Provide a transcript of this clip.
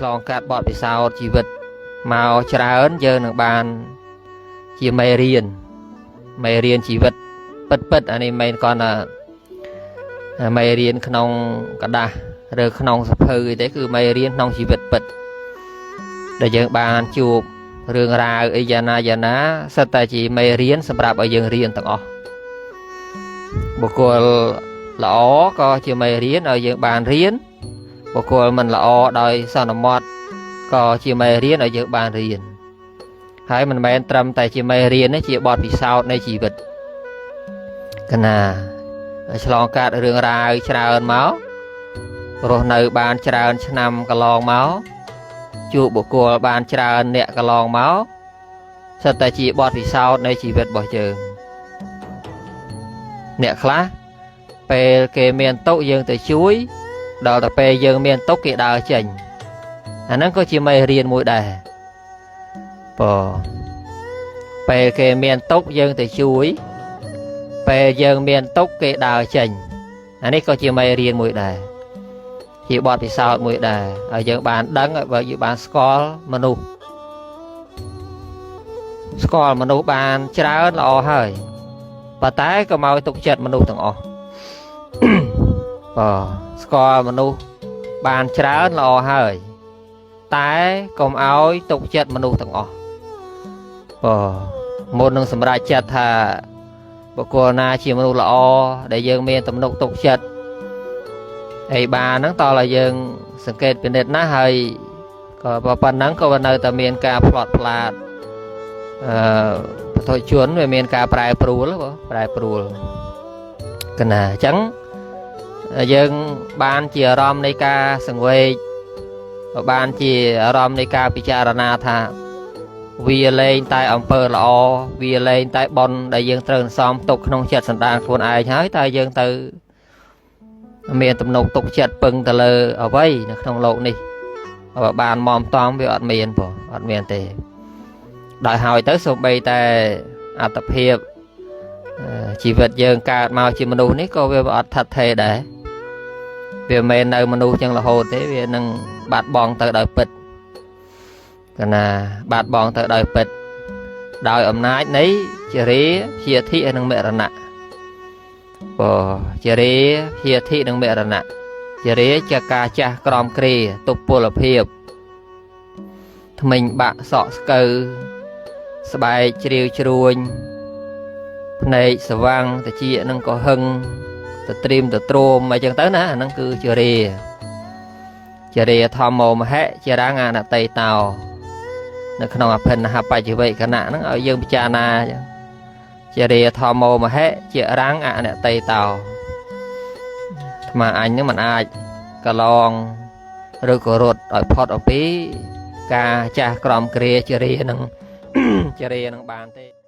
ឆ្លងកាត់បទពិសោធន៍ជីវិតមកច្រើនយើងនឹងបានជាមេរៀនជីវិតពិតអានេះមិនគ្រាន់តែមេរៀនក្នុងกระดาษឬក្នុងសភៅទេគឺមេរៀនក្នុងជីវិតពិតដែលយើងបានជួបរឿងរ៉ាវអីយ៉ាងណាសិតតែជាមេរៀនសម្រាប់ឲ្យយើងរៀនទាំងអស់បុគ្គលល្អក៏ជាមេរៀនឲ្យយើងបានរៀនបុគ្គលមិនល្អដោយសន្មត់ក៏ជាមេរៀនឲ្យយើងបានរៀនហើយមិនមែនត្រឹមតែជាមេរៀនទេជាបទពិសោធន៍នៃជីវិតកណាឆ្លងកាត់រឿងរ៉ាវច្រើនមករស់នៅបានច្រើនឆ្នាំកន្លងមកជួបបុគ្គលបានច្រើនអ្នកកន្លងមកសិតតែជាបទពិសោធន៍នៃជីវិតរបស់យើងអ្នកខ្លះពេលគេមានទុកយើងទៅជួយដល់តែពេលយើងមានទុកគេដើរចេញអាហ្នឹងក៏ជាមេរៀនមួយដែរពេលគេមានទុកយើងទៅជួយពេលយើងមានទុកគេដើរចេញអានេះក៏ជាមេរៀនមួយដែរជាបទពិសោធន៍មួយដែរហើយយើងបានដឹងបើយើងបានស្គាល់មនុស្សបានច្រើនល្អហើយប៉ុន្តែក៏មកទុកចិត្តមនុស្សទាំងអស់ស្គាល់មនុស្សបានច្រើនល្អហើយតែកុំឲ្យទុកចិត្តមនុស្សទាំងអស់មុននឹងសម្រេចចិត្តថាបុគ្គលណាជាមនុស្សល្អដែលយើងមានទំនុកទុកចិត្តអីបានហ្នឹងតើឲ្យយើងសង្កេតពិនិត្យណាហើយក៏ប៉ុណ្ណឹងក៏នៅតែមានការផ្លាត់ផ្លាតបទជនវាមានការប្រែប្រួលកណាអញ្ចឹងយើងបានជាអារម្មណ៍នៃការសង្វេគបានជាអារម្មណ៍នៃការពិចារណាថាវាលែងតែអំពើល្អវាលែងតែបុណ្យដែលយើងត្រូវសន្សំទុកក្នុងចិត្តសន្តានខ្លួនឯងហើយតែយើងទៅមានទំនុកទុកចិត្តពឹងទៅលើអ្វីនៅក្នុងโลกនេះបើបានមមតំវាអត់មានទេដោយហើយទៅសូម្បីតែអត្តភាពជីវិតយើងកើតមកជាមនុស្សនេះក៏វាអត់ថិតថេរដែរវាមិននៅមនុស្សចឹងរហូតទេវានឹងបាត់បង់ទៅដោយពិតកណាបាត់បង់ទៅដោយពិតដោយអំណាចនៃចរិយាព្យាធិនិងមរណៈចរិយាព្យាធិនិងមរណៈចរិយាជាការចាស់ក្រំគ្រាទុពលភាពថ្មិញបាក់សក់ស្កូវស្បែកជ្រាវជ្រួញភ្នែកស្វាំងតិចនឹងក៏ហឹងទៅត្រៀមទៅទ្រាំអីចឹងទៅណាអាហ្នឹងគឺចរិយាធម្មមហៈជារាងអនតេតោនៅក្នុងអភិនហបច្ចវេគណៈហ្នឹងឲ្យយើងពិចារណាចឹងចរិយាធម្មមហៈជារាងអនតេតោថ្មអញហ្នឹងមិនអាចកន្លងឬក៏រត់ឲ្យផុតអំពីការចាស់ក្រំគ្រាចរិយានឹងបានទេ